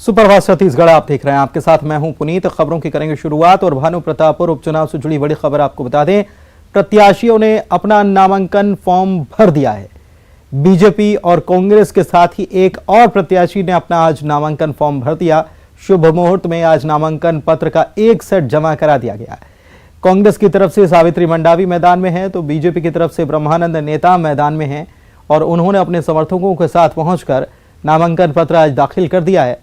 सुप्रभात छत्तीसगढ़ आप देख रहे हैं, आपके साथ मैं हूं पुनीत। खबरों की करेंगे शुरुआत और भानु प्रतापपुर उपचुनाव से जुड़ी बड़ी खबर आपको बता दें। प्रत्याशियों ने अपना नामांकन फॉर्म भर दिया है। बीजेपी और कांग्रेस के साथ ही एक और प्रत्याशी ने अपना आज नामांकन फॉर्म भर दिया। शुभ मुहूर्त में आज नामांकन पत्र का एक सेट जमा करा दिया गया। कांग्रेस की तरफ से सावित्री मंडावी मैदान में है तो बीजेपी की तरफ से ब्रह्मानंद नेता मैदान में है और उन्होंने अपने समर्थकों के साथ पहुंचकर नामांकन पत्र आज दाखिल कर दिया है।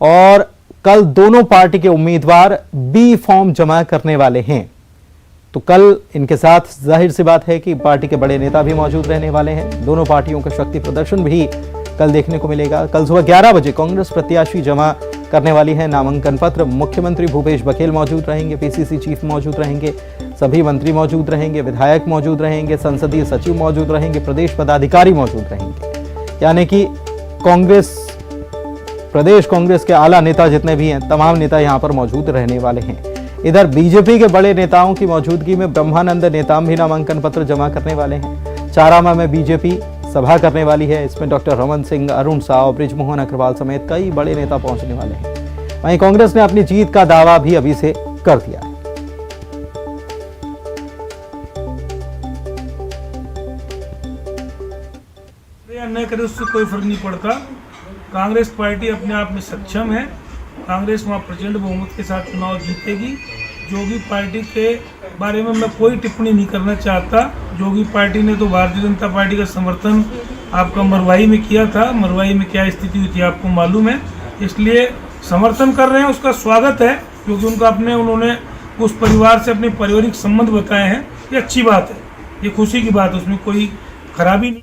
और कल दोनों पार्टी के उम्मीदवार बी फॉर्म जमा करने वाले हैं। तो कल इनके साथ जाहिर सी बात है कि पार्टी के बड़े नेता भी मौजूद रहने वाले हैं। दोनों पार्टियों का शक्ति प्रदर्शन भी कल देखने को मिलेगा। कल सुबह 11 बजे कांग्रेस प्रत्याशी जमा करने वाली है नामांकन पत्र। मुख्यमंत्री भूपेश बघेल मौजूद रहेंगे, पीसीसी चीफ मौजूद रहेंगे, सभी मंत्री मौजूद रहेंगे, विधायक मौजूद रहेंगे, संसदीय सचिव मौजूद रहेंगे, प्रदेश पदाधिकारी मौजूद रहेंगे। यानी कि प्रदेश कांग्रेस के आला नेता जितने भी हैं, तमाम नेता यहां पर मौजूद रहने वाले हैं। इधर बीजेपी के बड़े नेताओं की मौजूदगी में ब्रह्मानंद नेताम भी नामांकन पत्र जमा करने वाले हैं। चारामा में बीजेपी सभा करने वाली है। इसमें डॉक्टर रमन सिंह, अरुण साव, बृजमोहन अग्रवाल समेत कई बड़े नेता पहुंचने वाले हैं। वहीं कांग्रेस ने अपनी जीत का दावा भी अभी से कर दिया है। अन्याय करे उससे कोई फर्क नहीं पड़ता। कांग्रेस पार्टी अपने आप में सक्षम है। कांग्रेस वहाँ प्रचंड बहुमत के साथ चुनाव जीतेगी। जोगी पार्टी के बारे में मैं कोई टिप्पणी नहीं करना चाहता। जोगी पार्टी ने तो भारतीय जनता पार्टी का समर्थन आपका मरवाई में किया था। मरवाई में क्या स्थिति हुई थी आपको मालूम है, इसलिए समर्थन कर रहे हैं, उसका स्वागत है क्योंकि उन्होंने उस परिवार से अपने पारिवारिक संबंध बताए हैं। ये अच्छी बात है, ये खुशी की बात है, उसमें कोई खराबी नहीं।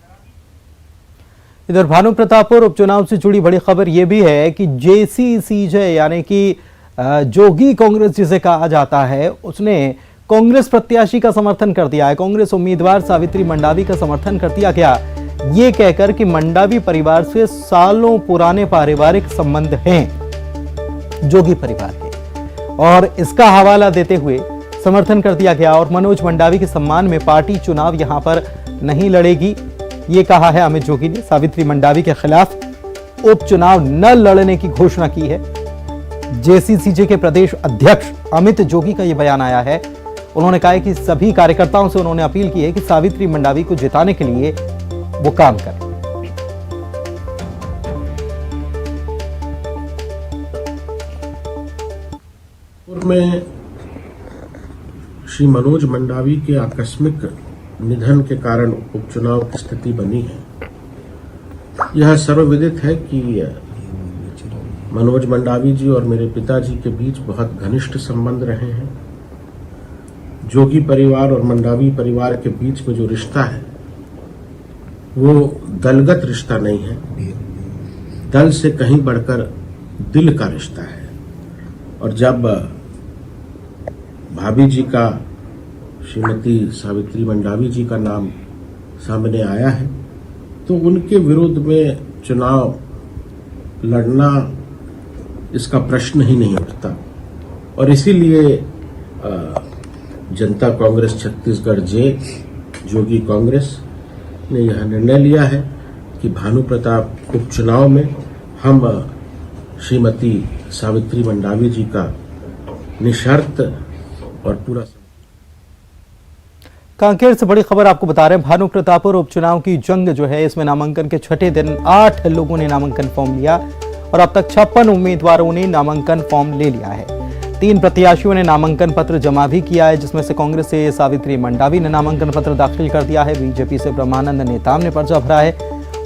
इधर भानु प्रतापपुर उपचुनाव से जुड़ी बड़ी खबर यह भी है कि JCCJ यानी कि जोगी कांग्रेस जिसे कहा जाता है, उसने कांग्रेस प्रत्याशी का समर्थन कर दिया है। कांग्रेस उम्मीदवार सावित्री मंडावी का समर्थन कर दिया गया, ये कहकर कि मंडावी परिवार से सालों पुराने पारिवारिक संबंध हैं जोगी परिवार के, और इसका हवाला देते हुए समर्थन कर दिया गया। और मनोज मंडावी के सम्मान में पार्टी चुनाव यहां पर नहीं लड़ेगी, ये कहा है अमित जोगी ने। सावित्री मंडावी के खिलाफ उपचुनाव न लड़ने की घोषणा की है। JCCJ के प्रदेश अध्यक्ष अमित जोगी का यह बयान आया है। उन्होंने कहा है कि सभी कार्यकर्ताओं से उन्होंने अपील की है कि सावित्री मंडावी को जिताने के लिए वो काम करें। में श्री मनोज मंडावी के आकस्मिक निधन के कारण उपचुनाव की स्थिति बनी है। यह सर्वविदित है कि मनोज मंडावी जी और मेरे पिताजी के बीच बहुत घनिष्ठ संबंध रहे हैं। जोगी परिवार और मंडावी परिवार के बीच में जो रिश्ता है वो दलगत रिश्ता नहीं है, दल से कहीं बढ़कर दिल का रिश्ता है। और जब भाभी जी का, श्रीमती सावित्री मंडावी जी का नाम सामने आया है तो उनके विरोध में चुनाव लड़ना इसका प्रश्न ही नहीं उठता। और इसीलिए जनता कांग्रेस छत्तीसगढ़ जोगी कांग्रेस ने यह निर्णय लिया है कि भानु प्रताप उपचुनाव में हम श्रीमती सावित्री मंडावी जी का निशर्त और पूरा। कांकेर से बड़ी खबर आपको बता रहे हैं। भानु प्रतापपुर उपचुनाव की जंग जो है, इसमें नामांकन के छठे दिन 8 लोगों ने नामांकन फॉर्म लिया और अब तक 56 उम्मीदवारों ने नामांकन फॉर्म ले लिया है। 3 प्रत्याशियों ने नामांकन पत्र जमा भी किया है, जिसमें से कांग्रेस से सावित्री मंडावी ने नामांकन पत्र दाखिल कर दिया है। बीजेपी से ब्रह्मानंद नेताम ने पर्चा भरा है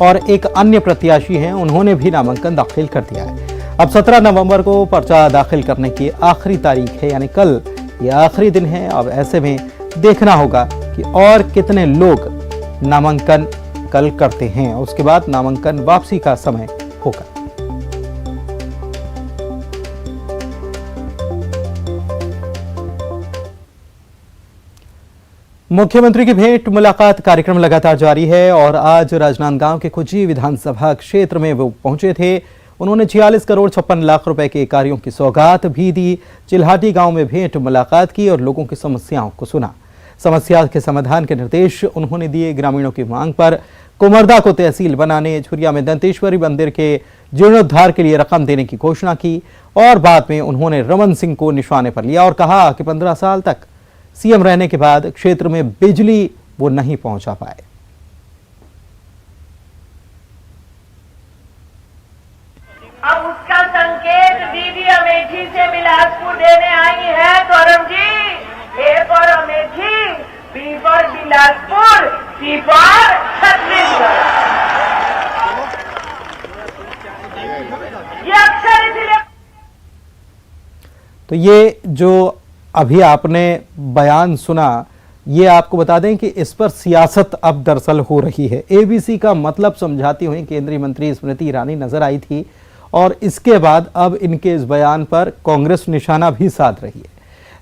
और एक अन्य प्रत्याशी हैं, उन्होंने भी नामांकन दाखिल कर दिया है। अब 17 नवंबर को पर्चा दाखिल करने की आखिरी तारीख है, यानी कल ये आखिरी दिन है। अब ऐसे में देखना होगा कि और कितने लोग नामांकन कल करते हैं, उसके बाद नामांकन वापसी का समय होगा। मुख्यमंत्री की भेंट मुलाकात कार्यक्रम लगातार जारी है और आज राजनांदगांव के खुजी विधानसभा क्षेत्र में वो पहुंचे थे। उन्होंने 46 करोड़ 56 लाख रुपए के कार्यों की सौगात भी दी। चिल्हाटी गांव में भेंट मुलाकात की और लोगों की समस्याओं को सुना। समस्या के समाधान के निर्देश उन्होंने दिए। ग्रामीणों की मांग पर कुमरदा को तहसील बनाने, झुरिया में दंतेश्वरी मंदिर के जीर्णोद्धार के लिए रकम देने की घोषणा की और बाद में उन्होंने रमन सिंह को निशाने पर लिया और कहा कि 15 साल तक सीएम रहने के बाद क्षेत्र में बिजली वो नहीं पहुंचा पाए। अब उसका संकेत दीदी अमेठी से बिलासपुर देने आई है। Gaurav ji, A for Amethi, B for Bilaspur, C for Chhattisgarh. ये अक्सर इसलिए तो ये जो अभी आपने बयान सुना, ये आपको बता दें कि इस पर सियासत अब दरअसल हो रही है। एबीसी का मतलब समझाती हुई केंद्रीय मंत्री स्मृति ईरानी नजर आई थी और इसके बाद अब इनके इस बयान पर कांग्रेस निशाना भी साध रही है।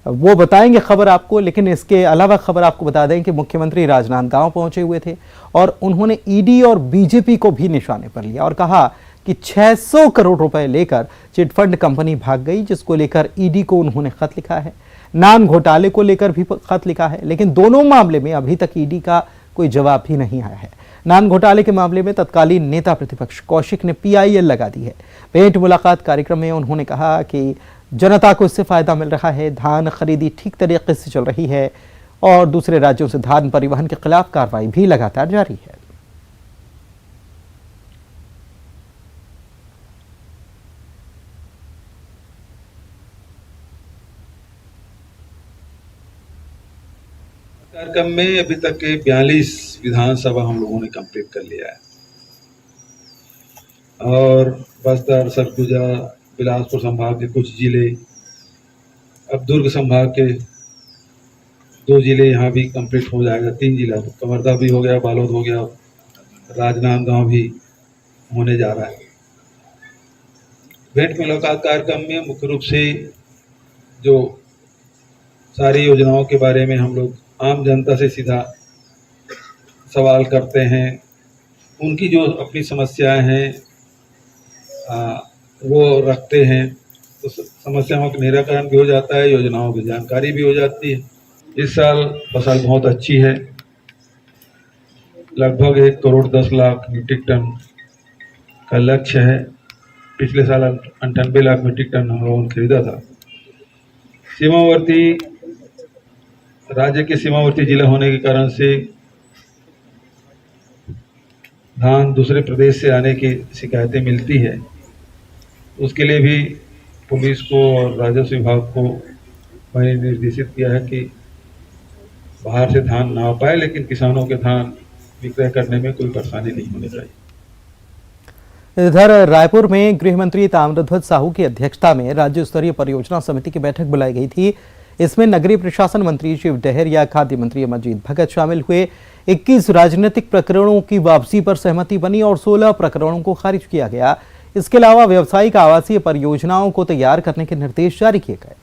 वो बताएंगे खबर आपको, लेकिन इसके अलावा खबर आपको बता दें कि मुख्यमंत्री राजनांदगांव पहुंचे हुए थे और उन्होंने ईडी और बीजेपी को भी निशाने पर लिया और कहा कि 600 करोड़ रुपए लेकर चिटफंड कंपनी भाग गई, जिसको लेकर ईडी को उन्होंने खत लिखा है। नान घोटाले को लेकर भी खत लिखा है, लेकिन दोनों मामले में अभी तक ईडी का कोई जवाब भी नहीं आया है। नान घोटाले के मामले में तत्कालीन नेता प्रतिपक्ष कौशिक ने पीआईएल लगा दी है। भेंट मुलाकात कार्यक्रम में उन्होंने कहा कि जनता को इससे फायदा मिल रहा है, धान खरीदी ठीक तरीके से चल रही है और दूसरे राज्यों से धान परिवहन के खिलाफ कार्रवाई भी लगातार जारी है। कार्यक्रम में अभी तक के 42 विधानसभा हम लोगों ने कंप्लीट कर लिया है और बस्तर, सरगुजा, बिलासपुर संभाग के कुछ जिले, अब दुर्ग संभाग के 2 जिले यहाँ भी कंप्लीट हो जाएगा। 3 जिला, कवर्धा भी हो गया, बालोद हो गया, राजनांदगांव भी होने जा रहा है। भेंट मुलाकात कार्यक्रम में मुख्य रूप से जो सारी योजनाओं के बारे में हम लोग आम जनता से सीधा सवाल करते हैं, उनकी जो अपनी समस्याएं हैं वो रखते हैं, तो समस्याओं का निराकरण भी हो जाता है, योजनाओं की जानकारी भी हो जाती है। इस साल फसल बहुत अच्छी है, लगभग 1 करोड़ 10 लाख मीट्रिक टन का लक्ष्य है। पिछले साल 98 लाख मीट्रिक टन हम लोगों ने खरीदा था। सीमावर्ती राज्य के सीमावर्ती जिला होने के कारण से धान दूसरे प्रदेश से आने की शिकायतें मिलती है। उसके लिए भी पुलिस को और राजस्व विभाग को मैंने निर्देशित किया है कि बाहर से धान ना आ पाए, लेकिन किसानों के धान विक्रय करने में कोई परेशानी नहीं होनी चाहिए। इधर रायपुर में गृह मंत्री ताम्रध्वज साहू की अध्यक्षता में राज्य स्तरीय परियोजना समिति की बैठक बुलाई गई थी। इसमें नगरीय प्रशासन मंत्री शिव डहरिया, खाद्य मंत्री अमरजीत भगत शामिल हुए। 21 राजनीतिक प्रकरणों की वापसी पर सहमति बनी और 16 प्रकरणों को खारिज किया गया। इसके अलावा व्यावसायिक आवासीय परियोजनाओं को तैयार करने के निर्देश जारी किए गए।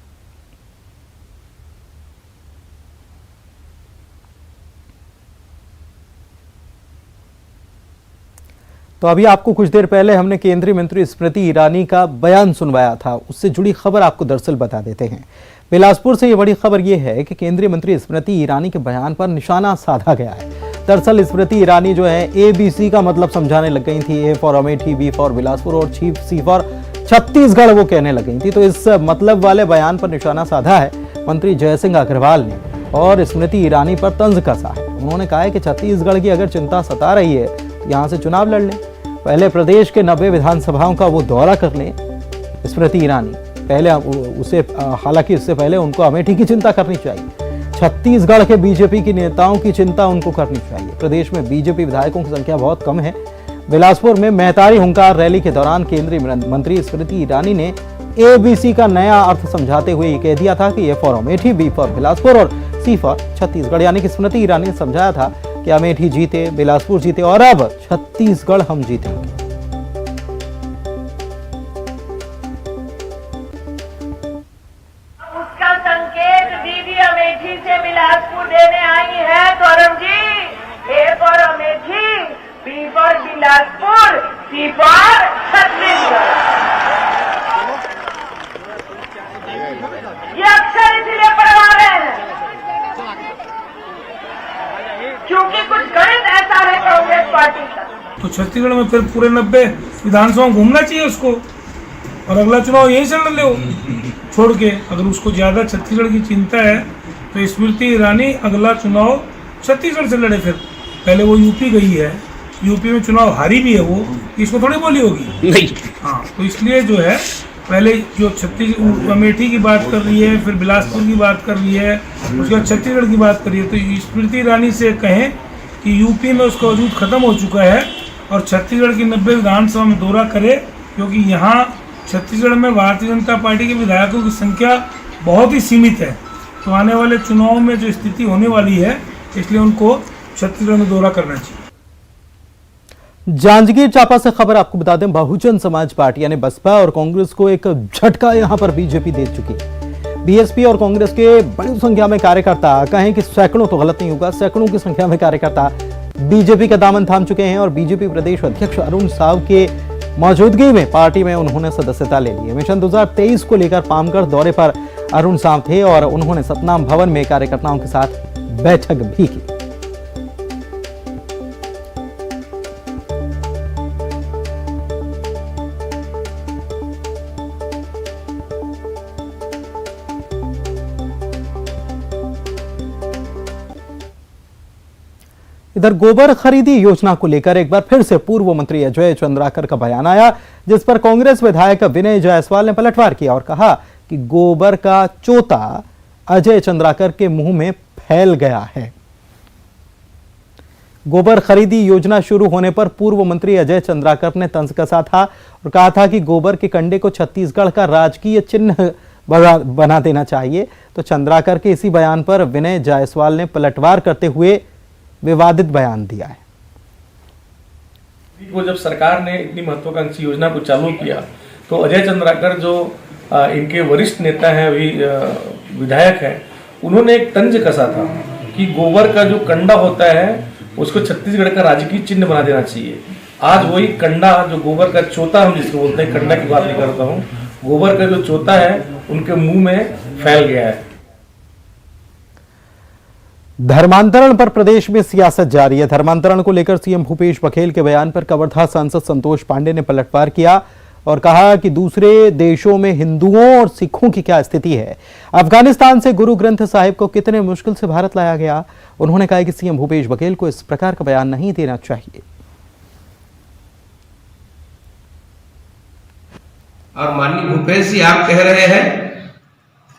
तो अभी आपको कुछ देर पहले हमने केंद्रीय मंत्री स्मृति ईरानी का बयान सुनवाया था, उससे जुड़ी खबर आपको दरअसल बता देते हैं। बिलासपुर से ये बड़ी खबर ये है कि केंद्रीय मंत्री स्मृति ईरानी के बयान पर निशाना साधा गया है। दरअसल स्मृति ईरानी जो है एबीसी का मतलब समझाने लग गई थी, A for Amethi, B for Bilaspur और सी फॉर छत्तीसगढ़ वो कहने लग गई थी। तो इस मतलब वाले बयान पर निशाना साधा है मंत्री जयसिंह अग्रवाल ने और स्मृति ईरानी पर तंज कसा है। उन्होंने कहा है कि छत्तीसगढ़ की अगर चिंता सता रही है तो यहाँ से चुनाव लड़ लें, पहले प्रदेश के 90 विधानसभाओं का वो दौरा कर लें स्मृति ईरानी। पहले उसे हालांकि इससे पहले उनको अमेठी की चिंता करनी चाहिए, छत्तीसगढ़ के बीजेपी की नेताओं की चिंता उनको करनी चाहिए। प्रदेश में बीजेपी विधायकों की संख्या बहुत कम है। बिलासपुर में मेहतारी हुंकार रैली के दौरान केंद्रीय मंत्री स्मृति ईरानी ने एबीसी का नया अर्थ समझाते हुए कह दिया था कि A for Amethi, B for Bilaspur और सी फॉर छत्तीसगढ़। यानी कि स्मृति ईरानी ने समझाया था कि अमेठी जीते, बिलासपुर जीते और अब छत्तीसगढ़ हम जीतेंगे। उसका संकेत दीदी अमेठी से बिलासपुर देने आई है। Gaurav ji, A for Amethi, B for Bilaspur, C for Chhattisgarh. ये अक्सर इसलिए पढ़वा रहे हैं क्योंकि कुछ गणित ऐसा है कांग्रेस पार्टी का। तो छत्तीसगढ़ में फिर पूरे 90 विधानसभा घूमना चाहिए उसको, और अगला चुनाव यहीं से लड़ ले वो छोड़ के। अगर उसको ज्यादा छत्तीसगढ़ की चिंता है तो स्मृति ईरानी अगला चुनाव छत्तीसगढ़ से लड़े। फिर पहले वो यूपी गई है, यूपी में चुनाव हारी भी है वो, इसको थोड़ी बोली होगी नहीं। हाँ, तो इसलिए जो है पहले जो अमेठी की बात कर रही है, फिर बिलासपुर की बात कर रही है, उसके बाद छत्तीसगढ़ की बात कर रही है। तो स्मृति ईरानी से कहें कि यूपी में उसका वजूद खत्म हो चुका है और छत्तीसगढ़ की 90 विधानसभा में दौरा करे, क्योंकि यहाँ छत्तीसगढ़ में भारतीय जनता पार्टी के विधायकों की संख्या बहुत ही सीमित है। तो आने वाले चुनाव में जो स्थिति होने वाली है, इसलिए उनको छत्तीसगढ़ में दौरा करना चाहिए। जांजगीर चांपा से खबर आपको बता दें, बहुजन समाज पार्टी यानी बसपा और कांग्रेस को एक झटका यहां पर बीजेपी दे चुकी है। बीएसपी और कांग्रेस के बड़ी संख्या में कार्यकर्ता, कहें कि सैकड़ों तो गलत नहीं होगा, सैकड़ों की संख्या में कार्यकर्ता बीजेपी का दामन थाम चुके हैं और बीजेपी प्रदेश अध्यक्ष अरुण साव के मौजूदगी में पार्टी में उन्होंने सदस्यता ले ली है। मिशन 2023 को लेकर पामगढ़ दौरे पर अरुण साव थे और उन्होंने सतनाम भवन में कार्यकर्ताओं के साथ बैठक भी की। इधर गोबर खरीदी योजना को लेकर एक बार फिर से पूर्व मंत्री अजय चंद्राकर का बयान आया, जिस पर कांग्रेस विधायक विनय जायसवाल ने पलटवार किया और कहा कि गोबर का चोता अजय चंद्राकर के मुंह में फैल गया है। गोबर खरीदी योजना शुरू होने पर पूर्व मंत्री अजय चंद्राकर ने तंज कसा था और कहा था कि गोबर के कंडे को छत्तीसगढ़ का राजकीय चिन्ह बना देना चाहिए। तो चंद्राकर के इसी बयान पर विनय जायसवाल ने पलटवार करते हुए विवादित बयान दिया है। वो जब सरकार ने इतनी महत्वाकांक्षी योजना को चालू किया तो अजय चंद्राकर जो इनके वरिष्ठ नेता हैं, अभी विधायक हैं, उन्होंने एक तंज कसा था कि गोबर का जो कंडा होता है उसको छत्तीसगढ़ का राजकीय चिन्ह बना देना चाहिए। आज वही कंडा, जो गोबर का चोता हम जिसको बोलते हैं, कंडा की बात नहीं करता हूँ, गोबर का जो चोता है उनके मुंह में फैल गया है। धर्मांतरण पर प्रदेश में सियासत जारी है। धर्मांतरण को लेकर सीएम भूपेश बघेल के बयान पर कवर्धा सांसद संतोष पांडे ने पलटवार किया और कहा कि दूसरे देशों में हिंदुओं और सिखों की क्या स्थिति है। अफगानिस्तान से गुरु ग्रंथ साहिब को कितने मुश्किल से भारत लाया गया। उन्होंने कहा कि सीएम भूपेश बघेल को इस प्रकार का बयान नहीं देना चाहिए। और माननीय भूपेश जी, आप कह रहे हैं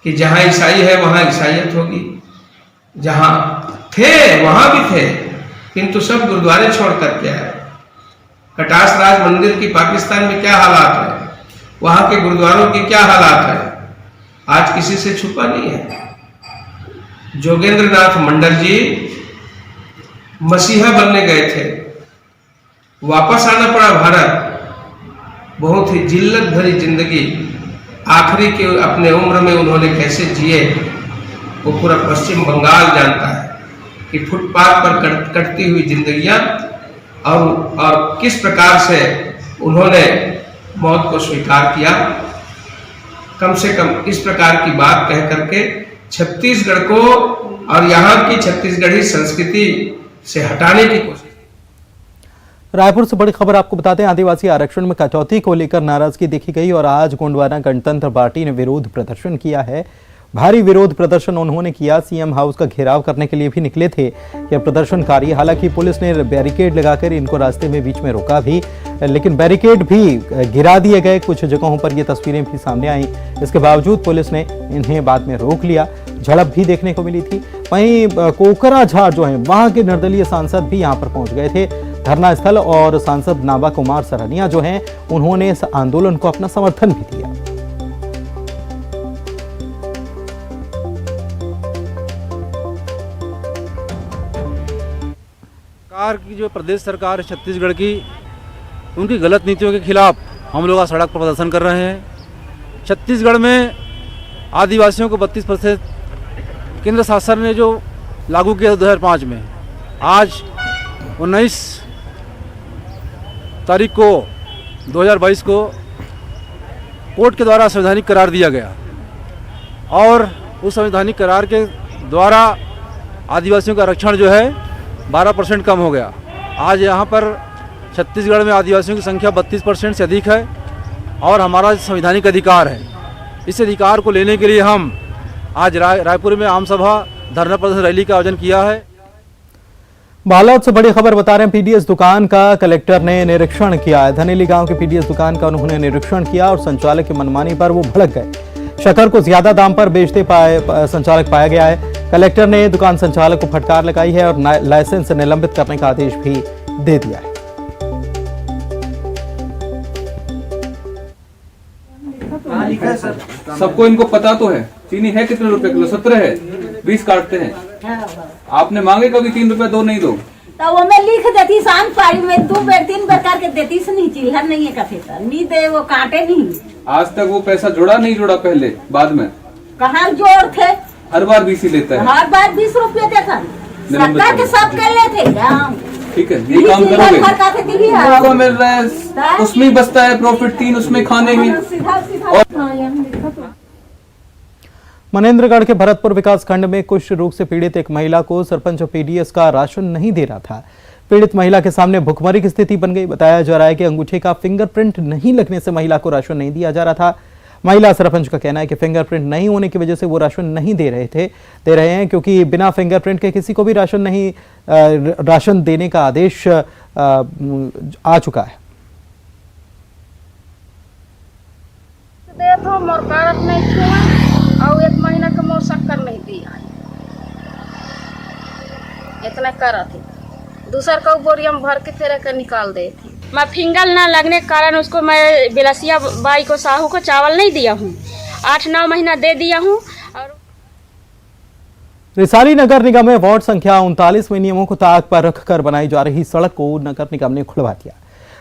कि जहां ईसाई है वहां ईसाइयत होगी, जहां थे वहां भी थे, किंतु सब गुरुद्वारे छोड़ करके आए। कटास राज मंदिर की पाकिस्तान में क्या हालात है, वहां के गुरुद्वारों की क्या हालात है, आज किसी से छुपा नहीं है। जोगेंद्र नाथ मंडल जी मसीहा बनने गए थे, वापस आना पड़ा भारत। बहुत ही जिल्लत भरी जिंदगी आखिरी के अपने उम्र में उन्होंने कैसे जिए वो पूरा पश्चिम बंगाल जानता है कि फुटपाथ पर कटती हुई जिंदगियां और किस प्रकार से उन्होंने मौत को स्वीकार किया। कम से कम इस प्रकार की बात कह करके छत्तीसगढ़ को और यहाँ की छत्तीसगढ़ी संस्कृति से हटाने की कोशिश। रायपुर से बड़ी खबर आपको बताते हैं, आदिवासी आरक्षण में कटौती को लेकर नाराजगी देखी गई और आज गोंडवाना गणतंत्र पार्टी ने विरोध प्रदर्शन किया है। भारी विरोध प्रदर्शन उन्होंने किया, सीएम हाउस का घेराव करने के लिए भी निकले थे ये प्रदर्शनकारी। हालांकि पुलिस ने बैरिकेड लगाकर इनको रास्ते में बीच में रोका भी, लेकिन बैरिकेड भी गिरा दिए गए। कुछ जगहों पर ये तस्वीरें भी सामने आई, इसके बावजूद पुलिस ने इन्हें बाद में रोक लिया। झड़प भी देखने को मिली थी। वहीं कोकराझार जो है वहां के निर्दलीय सांसद भी यहां पर पहुंच गए थे धरना स्थल और सांसद नाबा कुमार सरनिया जो हैं उन्होंने इस आंदोलन को अपना समर्थन भी दिया। सरकार की जो प्रदेश सरकार है छत्तीसगढ़ की, उनकी गलत नीतियों के खिलाफ हम लोग आज सड़क पर प्रदर्शन कर रहे हैं। छत्तीसगढ़ में आदिवासियों को 32% केंद्र शासन ने जो लागू किया 2005 में, आज 19 तारीख को 2022 को कोर्ट के द्वारा संवैधानिक करार दिया गया और उस संवैधानिक करार के द्वारा आदिवासियों का आरक्षण जो है 12% कम हो गया। आज यहाँ पर छत्तीसगढ़ में आदिवासियों की संख्या 32% से अधिक है और हमारा संवैधानिक अधिकार है। इस अधिकार को लेने के लिए हम आज रायपुर में आम सभा धरना प्रदर्शन रैली का आयोजन किया है। बालोद से बड़ी खबर बता रहे हैं, पीडीएस दुकान का कलेक्टर ने निरीक्षण किया है। धनेली गांव की पीडीएस दुकान का उन्होंने निरीक्षण किया और संचालक की मनमानी पर वो भड़क गए। शक्कर को ज्यादा दाम पर बेचते संचालक पाया गया है। कलेक्टर ने दुकान संचालक को फटकार लगाई है और लाइसेंस निलंबित करने का आदेश भी दे दिया है। सबको इनको पता तो है चीनी है कितने रुपए किलो, 17 है, 20 काटते हैं। आपने मांगे कभी 3 रुपए दो नहीं दो, तो वो मैं लिख देती शाम पारी में 2 बेर 3 बेर करके देती से नहीं चिल्हर नहीं है कथे तर नहीं दे वो काटे नहीं। आज तक वो पैसा जोड़ा नहीं जोड़ा, पहले बाद में कहाँ जोड़ थे, हर बार 20 ही लेता है, हर बार 20 रुपये देता सरकार के सब कर लेते। ठीक है, ये काम करोगे आपको मिल रहा है, उसमें ही बचता है प्रॉफिट 3 उसमें खाने में। मनेन्द्रगढ़ के भरतपुर विकास खंड में कुष्ठ रोग से पीड़ित एक महिला को सरपंच पीडीएस का राशन नहीं दे रहा था। पीड़ित महिला के सामने भुखमरी की स्थिति बन गई। बताया जा रहा है कि अंगूठे का फिंगरप्रिंट नहीं लगने से महिला को राशन नहीं दिया जा रहा था। महिला सरपंच का कहना है कि फिंगरप्रिंट नहीं होने की वजह से वो राशन नहीं दे रहे हैं क्योंकि बिना फिंगरप्रिंट के किसी को भी राशन देने का आदेश आ चुका है। देखो मोर कारत नहीं छुआ और 1 महीना के मोर शक्कर नहीं दिया, इतना करा थे। दूसर का बोरिया में भर के फिर के निकाल दे थे। मैं फिंगर न लगने के कारण उसको मैं बिलसिया बाई को साहू को चावल नहीं दिया हूँ, 8-9 महीना दे दिया हूँ। और रिसाली नगर निगम में वार्ड संख्या 39 में नियमों को ताक पर रखकर बनाई जा रही सड़क को नगर निगम ने खुलवा दिया।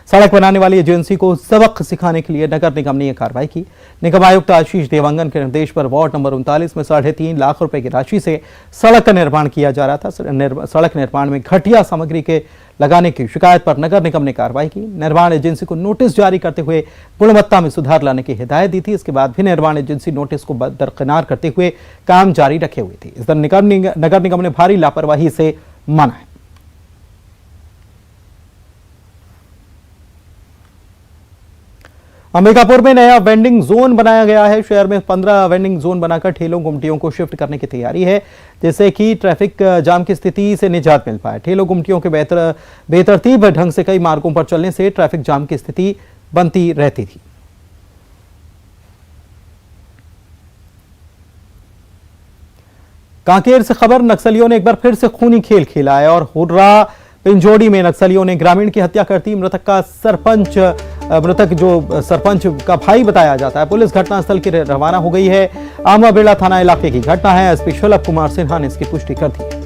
सड़क बनाने वाली एजेंसी को सबक सिखाने के लिए नगर निगम ने यह कार्रवाई की। निगम आयुक्त आशीष देवांगन के निर्देश पर वार्ड नंबर 39 में 3.5 लाख रुपए की राशि से सड़क का निर्माण किया जा रहा था। सड़क निर्माण में घटिया सामग्री के लगाने की शिकायत पर नगर निगम ने कार्रवाई की। निर्माण एजेंसी को नोटिस जारी करते हुए गुणवत्ता में सुधार लाने की हिदायत दी थी। इसके बाद भी निर्माण एजेंसी नोटिस को दरकिनार करते हुए काम जारी रखे हुए थी। इस दौरान नगर निगम ने भारी लापरवाही से माना है। अंबिकापुर में नया वेंडिंग जोन बनाया गया है। शहर में 15 वेंडिंग जोन बनाकर ठेलों गुमटियों को शिफ्ट करने की तैयारी है, जिससे कि ट्रैफिक जाम की स्थिति से निजात मिल पाए। ठेलों गुमटियों के बेतरतीब ढंग से कई मार्गों पर चलने से ट्रैफिक जाम की स्थिति बनती रहती थी। कांकेर से खबर, नक्सलियों ने एक बार फिर से खूनी खेल खेला है और हुर्रा पिंजोड़ी में नक्सलियों ने ग्रामीण की हत्या कर दी। मृतक जो सरपंच का भाई बताया जाता है। पुलिस घटनास्थल की रवाना हो गई है। आमा बेड़ा थाना इलाके की घटना है। एसपी शलभ कुमार सिन्हा ने इसकी पुष्टि कर दी।